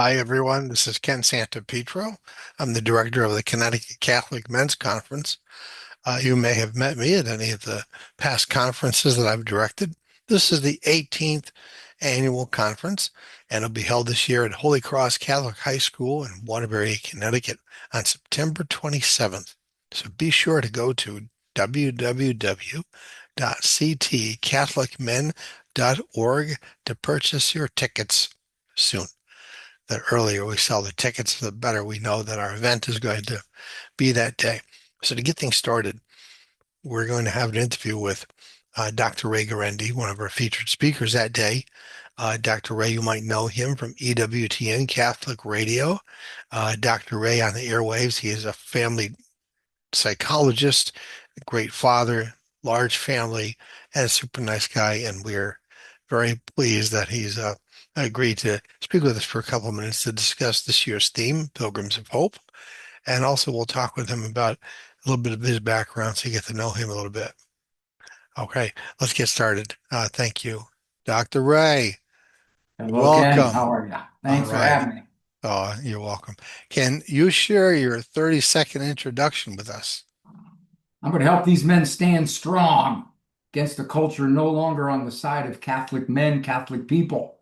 Hi, everyone. This is Ken Santopietro. I'm the director of the Connecticut Catholic Men's Conference. You may have met me at any of the past conferences that I've directed. This is the 18th annual conference, and it'll be held this year at Holy Cross Catholic High School in Waterbury, Connecticut on September 27th. So be sure to go to www.ctcatholicmen.org to purchase your tickets soon. The earlier we sell the tickets, the better we know that our event is going to be that day. So to get things started, we're going to have an interview with Dr. Ray Guarendi, one of our featured speakers that day. Dr. Ray, you might know him from EWTN Catholic Radio. Dr. Ray on the airwaves, he is a family psychologist, a great father, large family, and a super nice guy. And we're very pleased that he's agreed to speak with us for a couple of minutes to discuss this year's theme, Pilgrims of Hope. And also we'll talk with him about a little bit of his background so you get to know him a little bit. Okay, let's get started. Thank you. Dr. Ray, Hello, Ken. welcome. How are you? All Thanks for right. having me. Oh, you're welcome. Can you share your 30-second introduction with us? I'm going to help these men stand strong against a culture no longer on the side of Catholic men, Catholic people.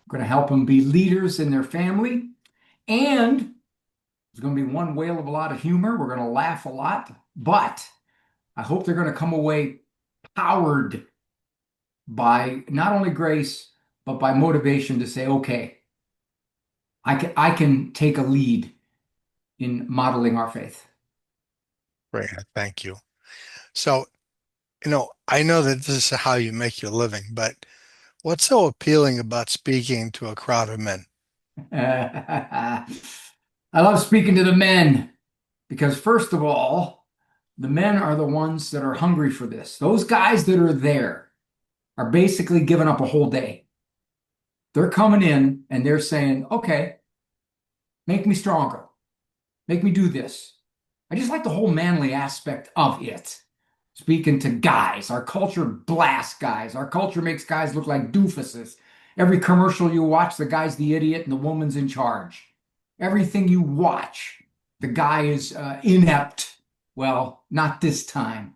I'm going to help them be leaders in their family. And there's going to be one whale of a lot of humor. We're going to laugh a lot, but I hope they're going to come away powered by not only grace, but by motivation to say, okay, I can take a lead in modeling our faith. Great, thank you. So, I know that this is how you make your living, but what's so appealing about speaking to a crowd of men? I love speaking to the men because, first of all, the men are the ones that are hungry for this. Those guys that are there are basically giving up a whole day. They're coming in and they're saying, okay, make me stronger. Make me do this. I just like the whole manly aspect of it. Speaking to guys, our culture blasts guys. Our culture makes guys look like doofuses. Every commercial you watch, the guy's the idiot and the woman's in charge. Everything you watch, the guy is inept. Well, not this time.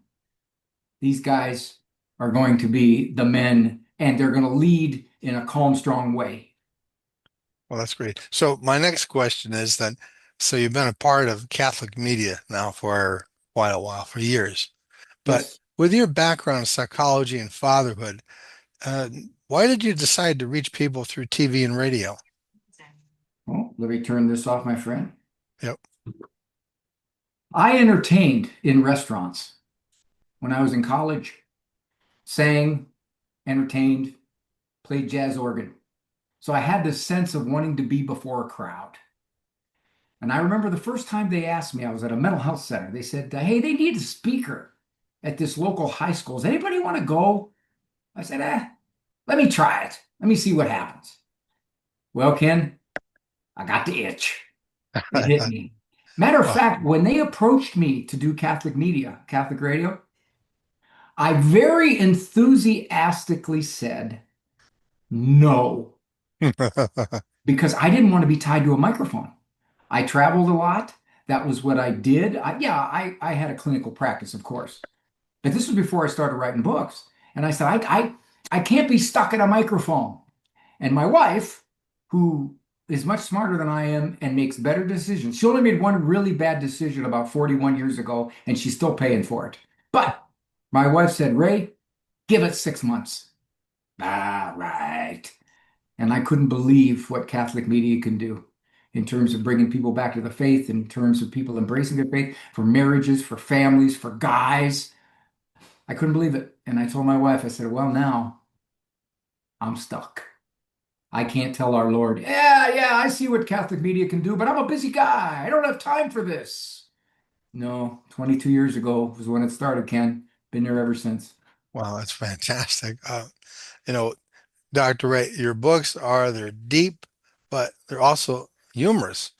These guys are going to be the men, and they're going to lead in a calm, strong way. Well, that's great. So my next question is then, so you've been a part of Catholic media now for quite a while, for years, but Yes. with your background in psychology and fatherhood, uh, why did you decide to reach people through TV and radio? Oh, let me turn this off, my friend. Yep. I entertained in restaurants when I was in college, sang, entertained, played jazz organ. So I had this sense of wanting to be before a crowd. And I remember the first time they asked me, I was at a mental health center. They said, hey, they need a speaker at this local high school. Does anybody want to go? I said, let me try it. Let me see what happens. Well, Ken, I got the itch. It hit me. Matter of Well, fact, when they approached me to do Catholic media, Catholic radio, I very enthusiastically said no because I didn't want to be tied to a microphone. I traveled a lot. That was what I did. I had a clinical practice, of course, but this was before I started writing books. And I said, I can't be stuck at a microphone. And my wife, who is much smarter than I am and makes better decisions, she only made one really bad decision about 41 years ago, and she's still paying for it. But my wife said, Ray, give it 6 months. Ah, right. And I couldn't believe what Catholic media can do in terms of bringing people back to the faith, in terms of people embracing their faith, for marriages, for families, for guys. I couldn't believe it. And I told my wife, I said, well, now I'm stuck. I can't tell our Lord, yeah, I see what Catholic media can do, but I'm a busy guy. I don't have time for this. No, 22 years ago was when it started, Ken. Been there ever since. wow, that's fantastic. You know, Dr. Ray, your books they're deep, but they're also humorous.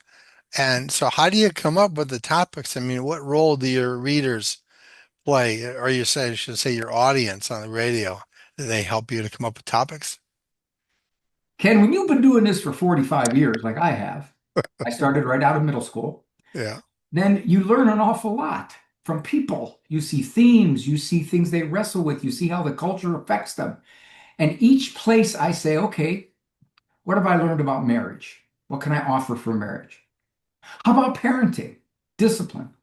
And so how do you come up with the topics? I mean, what role do your readers play, or I should say your audience on the radio? Do they help you to come up with topics? Ken, when you've been doing this for 45 years, like I have, I started right out of middle school, Yeah. then you learn an awful lot from people. You see themes, you see things they wrestle with, you see how the culture affects them. And each place I say, okay, what have I learned about marriage? What can I offer for marriage? How about parenting, discipline?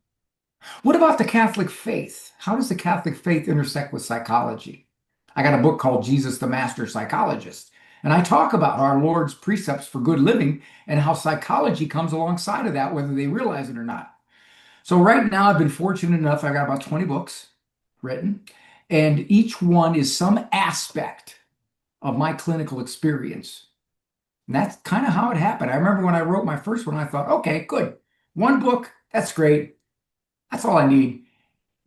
What about the Catholic faith? How does the Catholic faith intersect with psychology? I got a book called Jesus the Master Psychologist, and I talk about our Lord's precepts for good living and how psychology comes alongside of that, whether they realize it or not. So, right now, I've been fortunate enough, I've got about 20 books written, and each one is some aspect of my clinical experience. And that's kind of how it happened. I remember when I wrote my first one, I thought, okay, good. One book, that's great. That's all I need.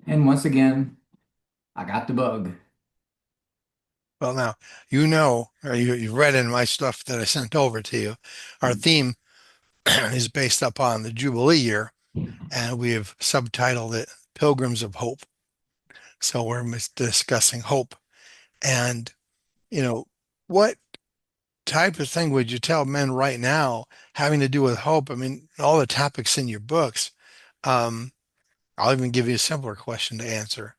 And once again, I got the bug. Well, now, or you've read in my stuff that I sent over to you. Our theme is based upon the Jubilee year, and we have subtitled it Pilgrims of Hope. So we're discussing hope. And, you know, what type of thing would you tell men right now having to do with hope? I mean, all the topics in your books. Um, I'll even give you a simpler question to answer.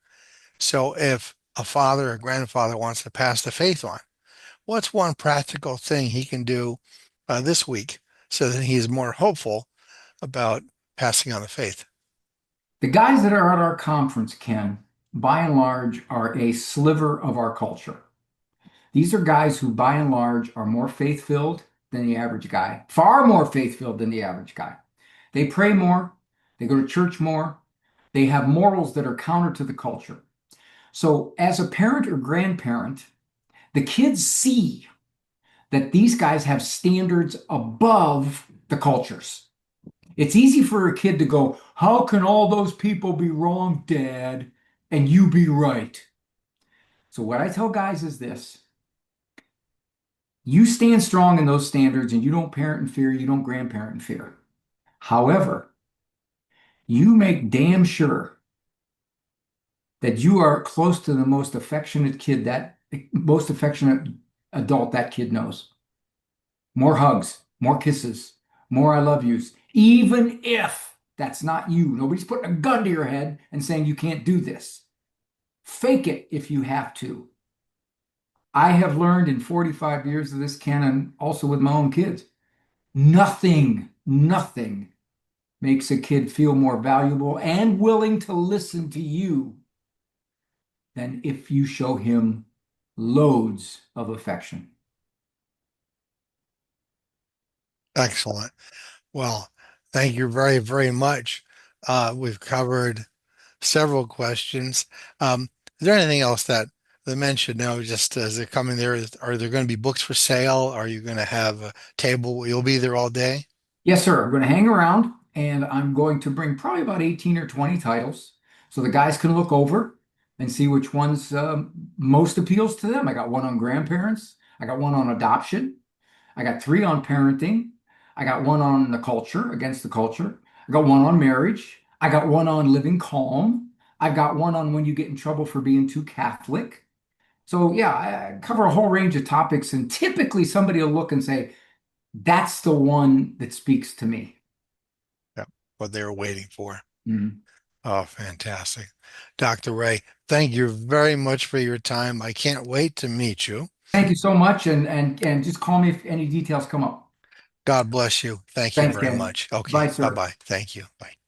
So if a father or grandfather wants to pass the faith on, what's one practical thing he can do this week so that he's more hopeful about passing on the faith? The guys that are at our conference, Ken, by and large, are a sliver of our culture. These are guys who, by and large, are more faith-filled than the average guy, far more faith-filled than the average guy. They pray more, they go to church more, they have morals that are counter to the culture. So, as a parent or grandparent, the kids see that these guys have standards above the cultures. It's easy for a kid to go, how can all those people be wrong, Dad, and you be right? So, what I tell guys is this: you stand strong in those standards and you don't parent in fear, you don't grandparent in fear. However, you make damn sure that you are close to the most affectionate kid, that most affectionate adult that kid knows. More hugs, more kisses, more I love yous, even if that's not you. Nobody's putting a gun to your head and saying you can't do this. Fake it if you have to. I have learned in 45 years of this, Ken, and also with my own kids, nothing makes a kid feel more valuable and willing to listen to you than if you show him loads of affection. Excellent. Well, thank you very, very much. We've covered several questions. Is there anything else that the men should know just as they're coming there? Are there going to be books for sale? Are you going to have a table? You'll be there all day? Yes, sir. I'm going to hang around and I'm going to bring probably about 18 or 20 titles so the guys can look over and see which ones most appeals to them. I got one on grandparents. I got one on adoption. I got three on parenting. I got one on the culture, against the culture. I got one on marriage. I got one on living calm. I've got one on when you get in trouble for being too Catholic. So, yeah, I cover a whole range of topics, and typically somebody will look and say, that's the one that speaks to me. Yeah, what they were waiting for. Mhm. Oh, fantastic. Dr. Ray, thank you very much for your time. I can't wait to meet you. Thank you so much, and just call me if any details come up. God bless you. Thank you Thanks, very Ken. much. Bye, Okay, sir. bye-bye. Thank you. Bye.